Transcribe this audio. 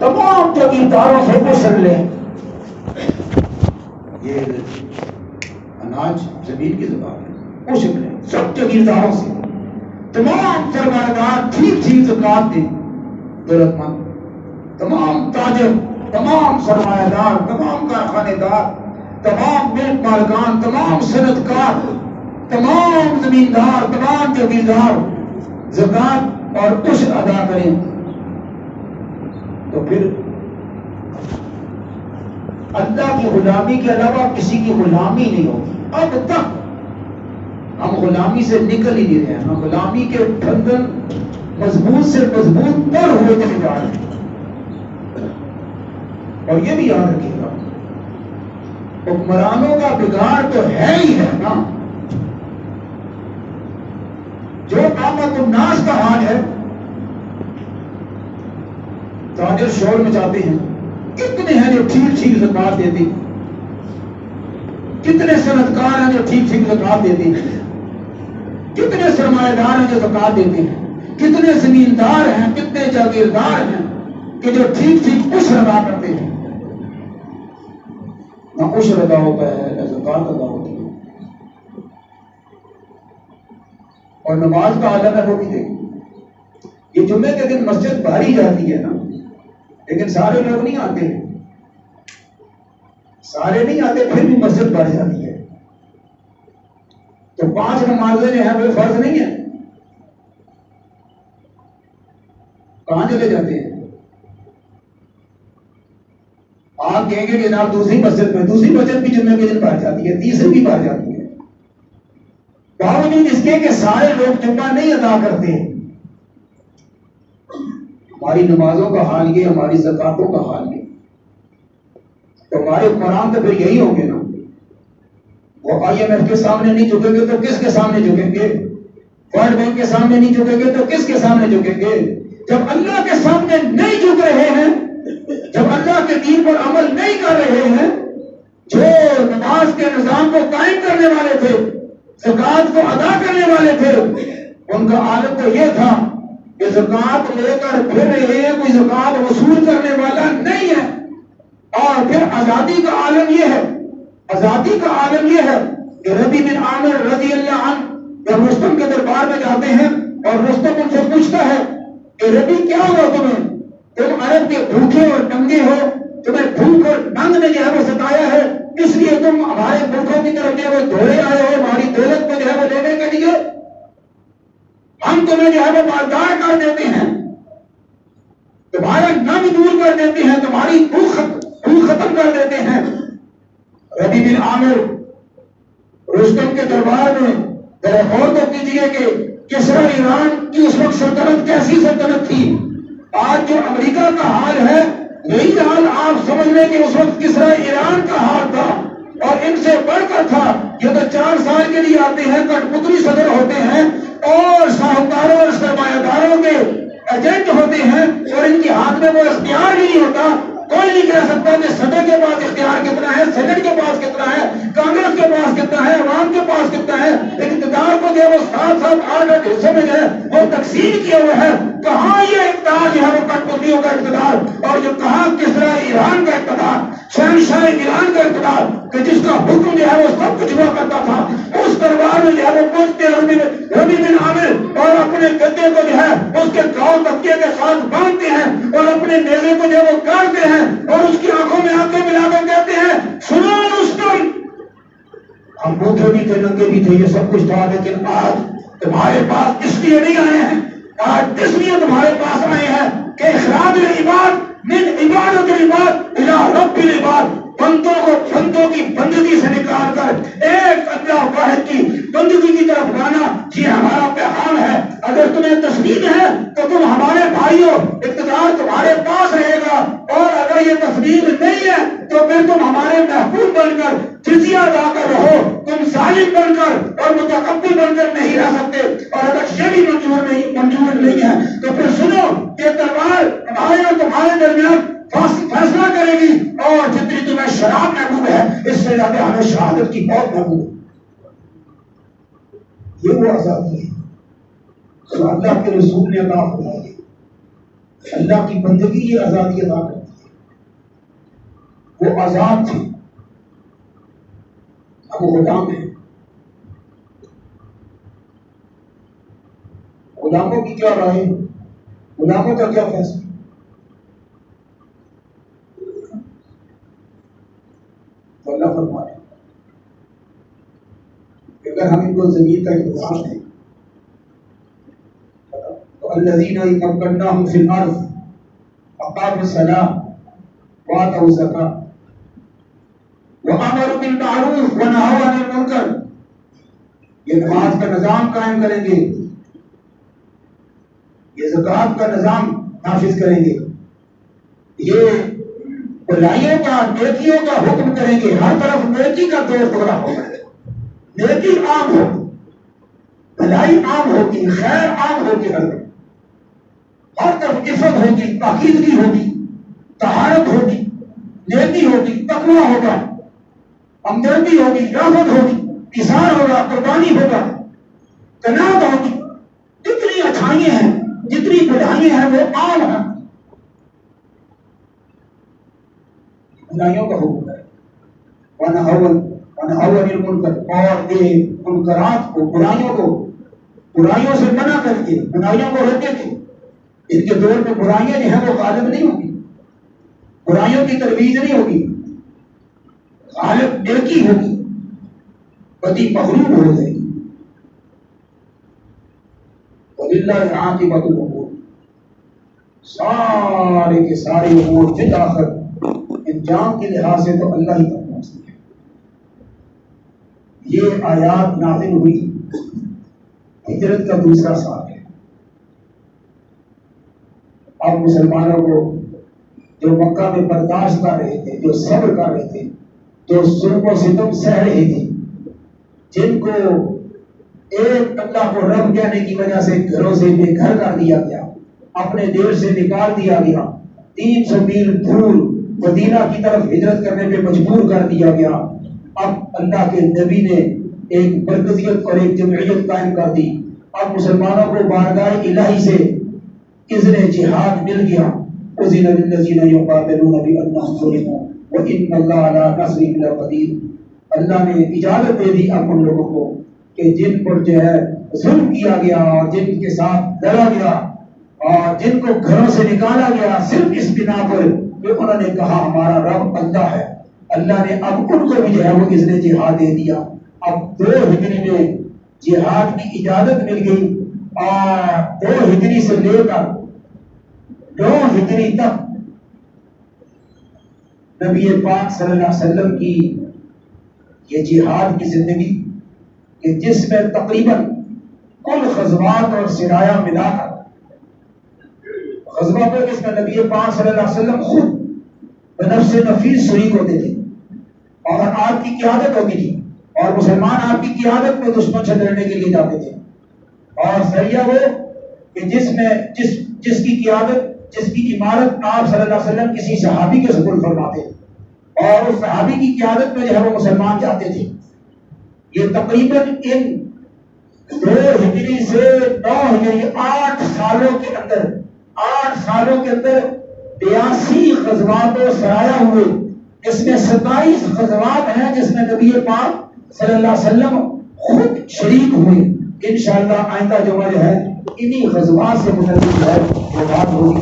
تمام جگیرداروں سے پوچھ لیں. یہ اناج زمین کی زکات ہے، پوچھ لیں سب جگیرداروں سے. تمام سرمایہ دار ٹھیک ٹھیک زکات دیں. دولت مند، تمام تاجر، تمام سرمایہ دار، تمام کارخانے دار، تمام ملک مالکان، تمام صنعت کار، تمام زمیندار، تمام جگیردار زکات اور عشر ادا کریں. تو پھر اللہ کی غلامی کے علاوہ کسی کی غلامی نہیں ہوگی. اب تک ہم غلامی سے نکل ہی نہیں رہے ہیں. ہم غلامی کے بندھن مضبوط سے مضبوط تر ہوئے چلے جا رہے ہیں. اور یہ بھی یاد رکھیے گا، حکمرانوں کا بگاڑ تو ہے ہی ہے نا. جو قامت الناس کا حال ہے، تاجر شور مچاتے ہیں، کتنے ہیں جو ٹھیک ٹھیک زکات دیتے ہیں، کتنے صنعت کار ہیں جو ٹھیک ٹھیک زکات دیتے ہیں، کتنے سرمایہ دار ہیں جو زکات دیتے ہیں، کتنے زمیندار ہیں، کتنے جاگیردار ہیں کہ جو ٹھیک ٹھیک عشر ادا کرتے ہیں. نہ عشر ادا ہوتا ہے نہ زکات ادا ہوتی ہے. اور نماز کا عالم ہے وہ بھی دیکھیں. یہ جمعے کے دن مسجد بھاری جاتی ہے نا، لیکن سارے لوگ نہیں آتے، سارے نہیں آتے، پھر بھی مسجد بھر جاتی ہے. تو 5 نمازیں جو ہیں وہ فرض نہیں ہے، کہاں چلے جاتے ہیں؟ آپ کہیں گے کہ جناب دوسری مسجد بھی جمعے کے دن بھر جاتی ہے، تیسری بھی بھر جاتی ہے، باوجود اس کے کہ سارے لوگ جمعہ نہیں ادا کرتے. ہماری نمازوں کا حال یہ، ہماری زکاتوں کا حال یہ. تو ہمارے حکمران تو پھر یہی ہوں گے نا. وہ IMF کے سامنے نہیں جھکیں گے تو کس کے سامنے جھکیں گے؟ ورلڈ بینک کے سامنے نہیں جھکیں گے تو کس کے سامنے جھکیں گے؟ جب اللہ کے سامنے نہیں جھک رہے ہیں، جب اللہ کے دین پر عمل نہیں کر رہے ہیں، جو نماز کے نظام کو قائم کرنے والے تھے، زکات کو ادا کرنے والے تھے، ان کا عالم تو یہ تھا کہ زکات لے کر پھر رہے ہیں، کوئی زکات وصول کرنے والا نہیں ہے. اور پھر آزادی کا عالم یہ ہے، آزادی کا عالم یہ ہے کہ ربی بن عامر رضی اللہ عنہ جب رستم کے دربار میں جاتے ہیں اور رستم ان سے پوچھتا ہے کہ ربی کیا ہوا تمہیں؟ تم عرب کے بھوکے اور ننگے ہو، تمہیں بھوک اور ننگ نے جو ہے وہ ستایا ہے، اس لیے تم ہمارے ملکوں کی طرف جو ہے وہ دوڑے آئے ہو ہماری دولت کو جو ہے وہ لینے کے لیے. ہم تمہیں جو ہے وہ مالدار کر دیتے ہیں، تمہارا ننگ دور کر دیتے ہیں، تمہاری بھوک ختم کر دیتے ہیں. ربی بن عامر رستم کے دربار میں ذرا غور تو کیجیے کہ کسرا ایران کی اس وقت سلطنت کیسی سلطنت تھی. آج جو امریکہ کا حال ہے یہی حال آپ سمجھ لیں کہ اس وقت کسرا ایران کا حال تھا، اور ان سے بڑھ کر تھا. یہ تو 4 سال کے لیے آتے ہیں، کٹپتلی صدر ہوتے ہیں اور ساہوکاروں اور سرمایہ داروں کے ایجنٹ ہوتے ہیں، اور ان کے ہاتھ میں وہ اختیار ہی نہیں ہوتا. کوئی نہیں کہہ سکتا کہ صدر کے پاس اختیار کتنا ہے، سینٹ کے پاس کتنا ہے، کانگریس کے پاس کتنا ہے، عوام کے پاس کتنا ہے. اقتدار کو جو ہے وہ 7 8 حصوں میں جو ہے وہ تقسیم کیا ہوا ہے. کہاں یہ اقتدار جو ہے وہ کٹپتلیوں کا اقتدار، اور جو کہاں کسرا ایران کا اقتدار، شہنشاہ ایران کا اقتدار کہ جس کا حکم جو ہے وہ سب کچھ ہوا کرتا تھا، اس دربار میں جو ہے وہ پہنچتے ربی بن عامر اور اپنے گدے کو جو ہے اس کے گاؤں تکیے کے ساتھ باندھتے ہیں اور اپنے نیزے کو جو ہے وہ کاٹتے ہیں اور اس کی آنکھوں میں آنکھیں ملا کر کہتے ہیں سنو رستم، ہم بھوکے بھی تھے، ننگے بھی تھے، یہ سب کچھ تھا، لیکن آج تمہارے پاس اس لیے نہیں آئے ہیں، آج اس لیے تمہارے پاس آئے ہیں کہ اخراج العباد من عبادت العباد الى رب العباد، بندوں کی بندگی سے نکال کر ایک اللہ واحد کی بندگی کی طرف لانا، یہ ہمارا پیغام ہے. اگر تمہیں تسلیم ہے تو تم ہمارے بھائیوں، اقتدار تمہارے پاس رہے گا، اور اگر یہ تسلیم نہیں ہے تو پھر تم ہمارے محبوب بن کر جزیہ ادا کر رہو، تم ظالم بن کر اور متکبر بن کر نہیں رہ سکتے. اور اگر یہ بھی منظور نہیں ہے تو پھر سنو کہ تلوار ہمارے اور تمہارے درمیان فیصلہ کرے گی، اور جتنی تمہیں شراب محبوب ہے اس سے زیادہ ہمیں شہادت کی بہت محبوب ہے. یہ وہ آزادی ہے جو اللہ کے رسول نے عطا فرمائی. اللہ کی بندگی یہ آزادی عطا کرتی ہے۔ وہ آزاد تھے، اب وہ غلام ہیں۔ غلاموں کی کیا رائے، غلاموں کا کیا فیصلہ؟ تو اللہ فرمائے کہ اگر ہم ان کو زمین کا انتظام دیں تو الذین مکناہم فی الارض اقاموا الصلاۃ وآتوا الزکاۃ وامروا بالمعروف ونہوا عن المنکر، یہ نماز کا نظام قائم کریں گے، یہ زکوٰۃ کا نظام نافذ کریں گے، یہ بھلائیوں کا نیکیوں کا حکم کریں گے، ہر طرف نیکی کا دور دورہ ہوگا، نیکی عام ہوگی، بھلائی عام ہوگی، خیر عام ہوگی، ہر طرف عفت ہوگی، پاکیزگی ہوگی، طہارت ہوگی، نیکی ہوگی، تقویٰ ہوگا، ہمدردی ہوگی، رحمت ہوگی، اظہار ہوگا، قربانی ہوگا، قناعت ہوگی، جتنی اچھائیاں ہیں، جتنی بھلائیاں ہیں وہ عام ہیں۔ بھلائیوں کا حکم ہے ونہوا عن المنکر، اور یہ منکرات کو، برائیوں سے منع کر کے برائیوں کو روکے تھے۔ ان کے دور میں برائیاں جو ہیں وہ غالب نہیں ہوگی، برائیوں کی ترویج نہیں ہوگی، غالب نیکی ہوگی، بدی مغلوب ہو جائے گی۔ وَلِلَّهِ عَاقِبَةُ الْأُمُورِ، سارے کے سارے امور بالآخر انجام کے لحاظ سے تو اللہ ہی تک پہنچتی ہے۔ یہ آیات نازل ہوئی ہجرت کا دوسرا سال ہے۔ اب مسلمانوں کو جو مکہ میں برداشت کر رہے تھے، جو صبر کر رہے تھے، جو ظلم و ستم سہ رہے تھے، جن کو ایک اللہ کو رب کہنے کی وجہ سے گھروں سے بے گھر کر دیا گیا، اپنے دیر سے نکال دیا گیا، 300 میل دور مدینہ کی طرف ہجرت کرنے پہ مجبور کر دیا گیا، اب اللہ کے نبی نے ایک مرکزیت اور ایک جمعیت قائم کر دی۔ اب مسلمانوں کو بارگاہ الہی سے اذن جہاد مل گیا۔ اذن للذین یقاتلون بانہم ظلموا وان اللہ علی نصرہم لقدیر، اللہ نے اجازت دے دی اب ان لوگوں کو کہ جن پر جو ہے ظلم کیا گیا اور جن کے ساتھ لڑا گیا اور جن کو گھروں سے نکالا گیا صرف اس بنا پر کہ انہوں نے کہا ہمارا رب اللہ ہے، اللہ نے اب ان کو بھی جو ہے وہ اذن جہاد دے دیا۔ اب 2 ہجری میں جہاد کی اجازت مل گئی اور 2 ہجری سے لے کر 9 ہجری تک نبی پاک صلی اللہ علیہ وسلم کی یہ جہاد کی زندگی کہ جس میں تقریباً کل غزوات اور سرایا ملا کر غزوہ کو جس میں نبی پاک صلی اللہ علیہ وسلم خود بنفس نفیس شریک ہوتے تھے اور آپ کی قیادت ہوتی تھی اور مسلمان آپ کی قیادت میں دشمن سے لڑنے کے لیے جاتے تھے، اور سریہ وہ کہ جس کی قیادت، جس کی عمارت آپ صلی اللہ علیہ وسلم کسی صحابی کے سپرد فرماتے اور اس صحابی کی قیادت میں جو ہے وہ مسلمان جاتے تھے۔ یہ تقریباً ان 2 ہجری سے 9 ہجری 8 سالوں کے اندر 82 غزوات و سرایا ہوئے، اس میں 27 غزوات ہیں جس میں نبی پاک صلی اللہ علیہ وسلم خود شریک ہوئے۔ انشاءاللہ آئندہ جمعہ جو ہے انہی غزوات سے متعلق جو ہے وہ بات ہوگی۔